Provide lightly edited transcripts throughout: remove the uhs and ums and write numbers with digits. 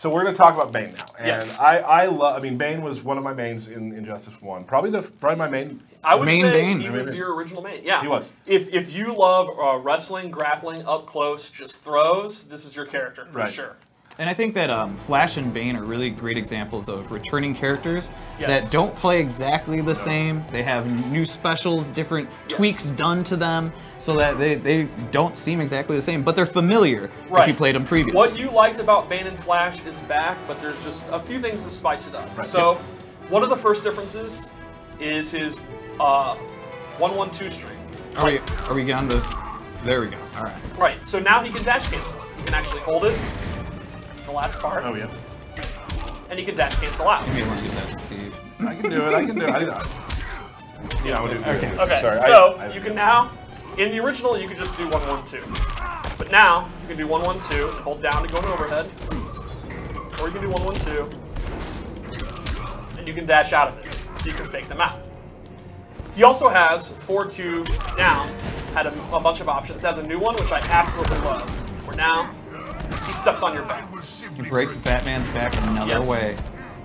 So we're going to talk about Bane now, and Yes. I love. I mean, Bane was one of my mains in Injustice 1. Probably my main. I would Main say Bane. he was your original main. Yeah, He was. If you love wrestling, grappling, up close, just throws, this is your character for Right. sure. And I think that Flash and Bane are really great examples of returning characters Yes. that don't play exactly the same. They have new specials, different tweaks done to them, so that they don't seem exactly the same, but they're familiar if you played them previously. What you liked about Bane and Flash is back, but there's just a few things to spice it up. Right. So, one of the first differences is his 1-1-2 streak. Are we on this? There we go. All right. Right, so now he can dash cancel it. He can actually hold it, the last part, Oh yeah. and he can dash cancel out. You may want to do that, Steve. I can do it. I can do it. Yeah, I would do it. Okay. Okay, Sorry. so you can now, in the original, you could just do 1-1-2. But now, you can do 1-1-2 and hold down to go to overhead. Or you can do 1-1-2, and you can dash out of it, so you can fake them out. He also has 4-2 down, had a bunch of options. Has a new one, which I absolutely love, where now he steps on your back. He breaks Batman's back another Yes. way.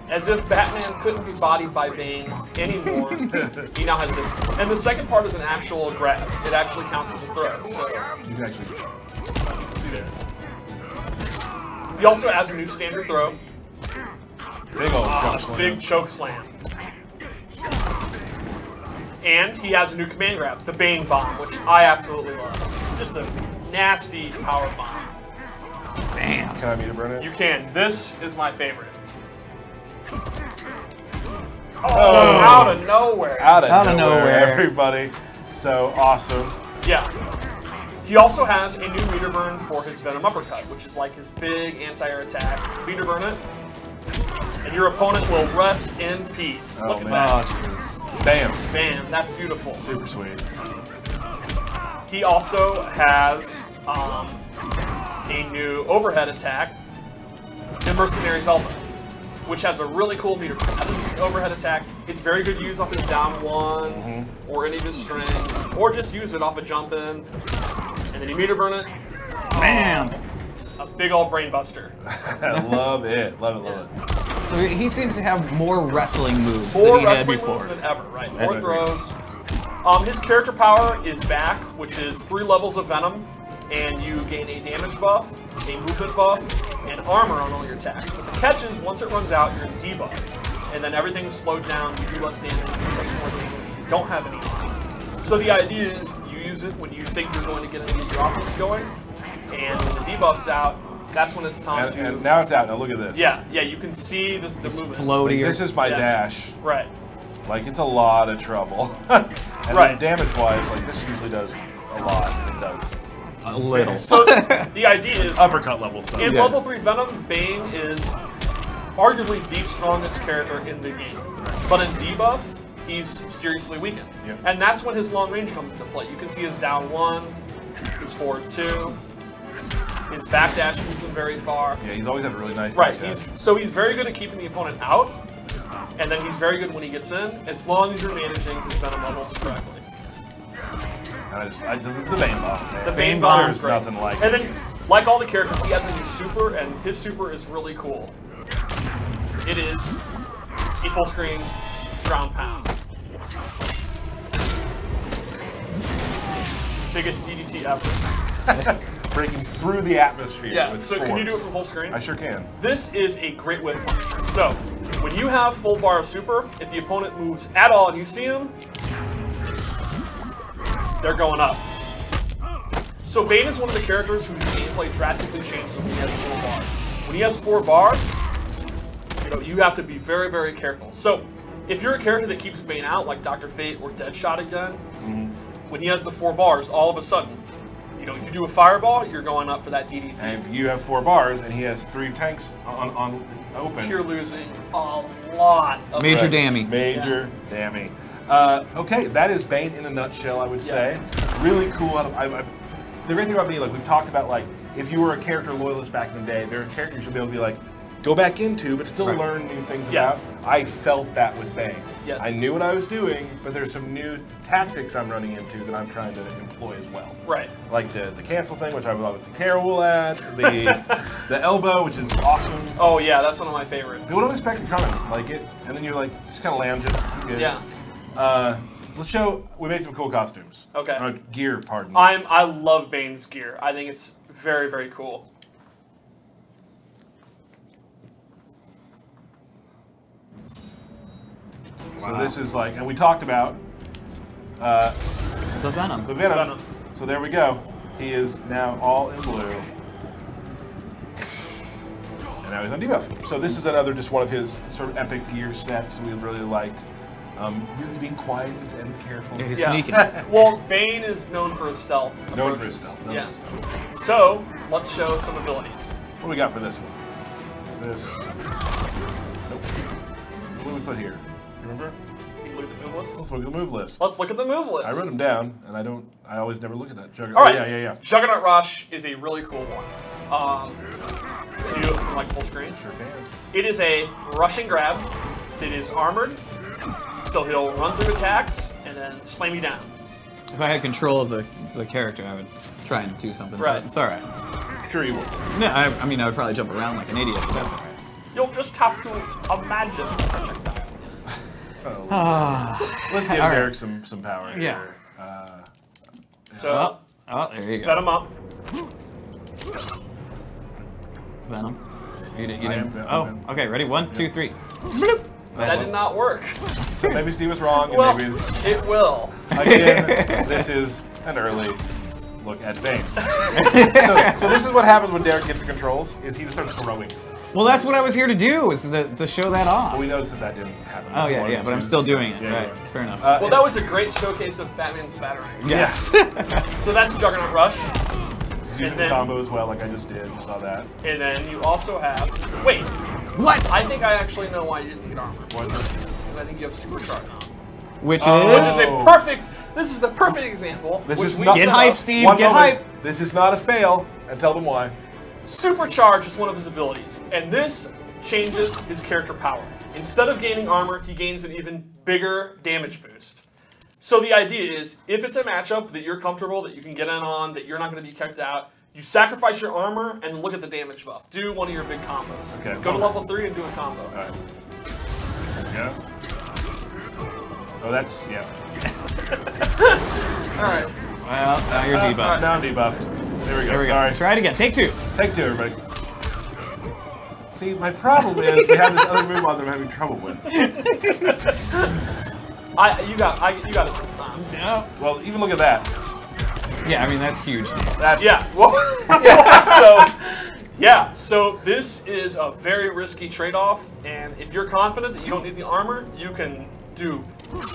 As if Batman couldn't be bodied by Bane anymore, he now has this. And the second part is an actual grab. It actually counts as a throw. So You can actually. see there. He also has a new standard throw. Big old choke slam. Big choke slam. And he has a new command grab, the Bane bomb, which I absolutely love. Just a nasty power bomb. Damn. Can I meter burn it? You can. This is my favorite. Oh, out of nowhere. Out of Out of nowhere, nowhere. everybody. So awesome. Yeah. He also has a new meter burn for his Venom Uppercut, which is like his big anti-air attack. Meter burn it, and your opponent will rest in peace. Oh, Look at man. Oh, that. jeez. Bam. Bam, that's beautiful. Super sweet. He also has a new overhead attack, the Mercenary's Elbow, which has a really cool meter burn. Now, this is an overhead attack. It's very good to use off his down one, or any of his strings, or just use it off a jump in, and then you meter burn it. Bam. A big old brain buster. I love it. Love it. Love it. So he seems to have more wrestling moves More than he had wrestling before. moves than ever, right? That's More throws. His character power is back, which is 3 levels of Venom, and you gain a damage buff, a movement buff, and armor on all your attacks. But the catch is, once it runs out, you're in debuff, and then everything's slowed down, you do less damage, you take more damage, you don't have any. So the idea is, you use it when you think you're going to get your offense going, and when the debuff's out, that's when it's time to... And now it's out. Now look at this. Yeah, you can see the movement. Floaty. This is my Yeah. dash. Right. Like, it's a lot of trouble. And Right. then damage-wise, like, this usually does a lot. It does. a little. So the idea is, Uppercut level stuff. in Yeah. level 3 Venom, Bane is arguably the strongest character in the game. But in debuff, he's seriously weakened. Yep. And that's when his long range comes into play. You can see his down 1, his forward 2, his backdash moves him very far. Yeah, he's always had a really nice Right, backdash. he's very good at keeping the opponent out, and then he's very good when he gets in, as long as you're managing his Venom levels correctly. And the Bane bomb, man. The Bane bomb is There's great. nothing like And it. then, like all the characters, he has a new super, and his super is really cool. It is a full screen ground pound. Biggest DDT ever. Breaking through the atmosphere. Yeah, with so force. can you do it from full screen? I sure can. This is a great whip punisher. So, when you have full bar of super, if the opponent moves at all and you see him, they're going up. So Bane is one of the characters whose gameplay drastically changes when he has 4 bars. When he has 4 bars, you have to be very, very careful. So, if you're a character that keeps Bane out, like Dr. Fate or Deadshot again, when he has the 4 bars, all of a sudden, you do a fireball, you're going up for that DDT. And if you have 4 bars and he has 3 tanks on open. You're losing a lot of Major damage. Major damage. Okay, that is Bane in a nutshell, I would say. Really cool. The great thing about Bane, like we've talked about, like if you were a character loyalist back in the day, there are characters you'll be able to be like, go back into, but still learn new things about. I felt that with Bane. Yes. I knew what I was doing, but there's some new tactics I'm running into that I'm trying to employ as well. Right. Like the cancel thing, which I was obviously terrible at. The elbow, which is awesome. Oh yeah, that's one of my favorites. You wouldn't expect it coming, like it, and then you're like, just kind of lounge it. Good. Yeah. Let's show. We made some cool costumes. Okay. Gear, pardon me. I love Bane's gear. I think it's very, very cool. So this is like, and we talked about The Venom. the Venom. So there we go. He is now all in blue. And now he's on debuff. So this is another just one of his sort of epic gear sets we really liked. Really being quiet and careful. Yeah, he's sneaking. Well, Bane is known for his stealth. Known approaches. for his stealth. Yeah. So let's show some abilities. What do we got for this one? Is this? Nope. What do we put here? Remember? Can you look at the move list? Let's look at the move list. Let's look at the move list. I wrote them down, and I always never look at that. All right. Yeah. Juggernaut Rush is a really cool one. Can you do it from like full screen? Sure can. It is a rushing grab. It is armored, so he'll run through attacks and then slam you down. If I had control of the character, I would try and do something. Right. But it's all right. Sure you will. No, I mean, I would probably jump around like an idiot, but that's all right. You'll just have to imagine the projectile. Let's give Derek some power here. Yeah. So, Oh, there you go. set him up. Venom. You I am didn't. Venom. Okay, ready? 1, 2, 3. That did not work. So maybe Steve was wrong, and Well, maybe it will. again, this is an early look at Bane. so this is what happens when Derek gets the controls, is he just starts throwing. Well, that's what I was here to do, was to show that off. But we noticed that didn't happen. Oh, yeah, but I'm still doing it. Yeah, Right, fair enough. Well, that was a great showcase of Batman's batarang. Yes. So that's Juggernaut Rush. Using And the then- combo as well, like I just did. You saw that. And then you also have... Wait, What? I think I actually know why you didn't get armor. What? Because I think you have Supercharge on. Which Which is is... a perfect... This is the perfect example. This which is we not- set Get up. hype, Steve, One get moment. hype. This is not a fail, and tell them why. Supercharge is one of his abilities, and this changes his character power. Instead of gaining armor, he gains an even bigger damage boost. So the idea is, if it's a matchup that you're comfortable, that you can get in on, that you're not going to be kicked out, you sacrifice your armor and then look at the damage buff. Do one of your big combos. Okay. Go to level 3 and do a combo. All right. There we go. Oh, that's, yeah. Alright. Well, now you're debuffed. Now I'm debuffed. There we go. There we go. Sorry. Try it again. Take 2. Take 2, everybody. See, my problem is they have this other move on that I'm having trouble with. You got it this time. No. Well, even look at that. Yeah, I mean, that's huge, dude. That's, Yeah. Well, so this is a very risky trade-off, and if you're confident that you don't need the armor, you can do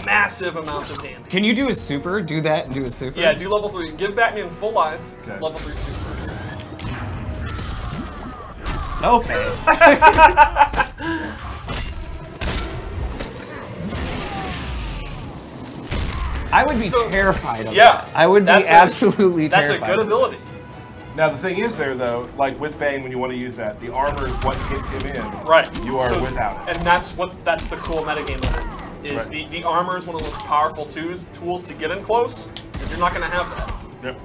massive amounts of damage. Can you do a super? Do that and do a super? Yeah, do level 3. Give Batman full life. Okay. Level 3 super. Okay. I would be terrified of Yeah, that. I would be that's absolutely That's a terrified. good ability. Now the thing is there though, like with Bane, when you want to use that, the armor is what gets him in. Right. You are So- without it. And that's the cool metagame of it. Is Right. the armor is one of the most powerful tools to get in close, and you're not going to have that. Yep.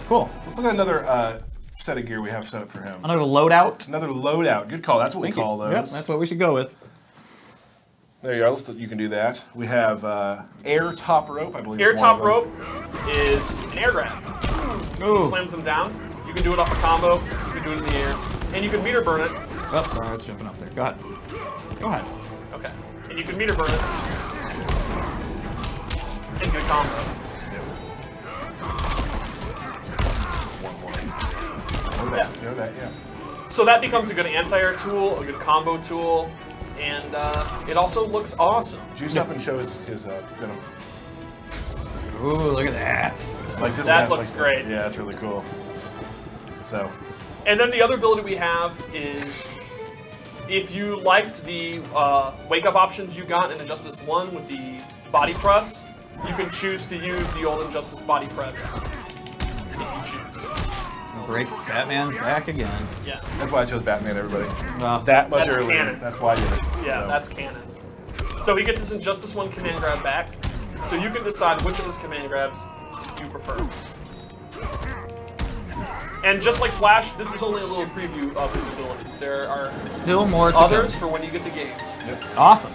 Cool. Let's look at another set of gear we have set up for him. Another loadout. Another loadout. Good call. That's what we Thank you. call those. Yep, that's what we should go with. There you are. You can do that. We have air top rope, I believe. Air is one top of them. rope is an air grab. Ooh. Slams them down. You can do it off a combo. You can do it in the air, and you can meter burn it. Oh, sorry, I was jumping up there. Go ahead. Go ahead. Okay. And you can meter burn it. And get a combo. Know that, yeah. So that becomes a good anti-air tool, a good combo tool, and it also looks awesome. Juice up and show his venom. Ooh, look at that. Like this That one has, looks like, great. Yeah, it's really cool. So, And then the other ability we have is, if you liked the wake-up options you got in Injustice 1 with the body press, you can choose to use the old Injustice body press if you choose. Break Batman's back again. Yeah. That's why I chose Batman, everybody. Well, That much That's earlier. canon. That's why I did it. Yeah, So. that's canon. So he gets his Injustice 1 command grab back. So you can decide which of his command grabs you prefer. And just like Flash, this is only a little preview of his abilities. There are still more to others come. for when you get the game. Yep. Awesome.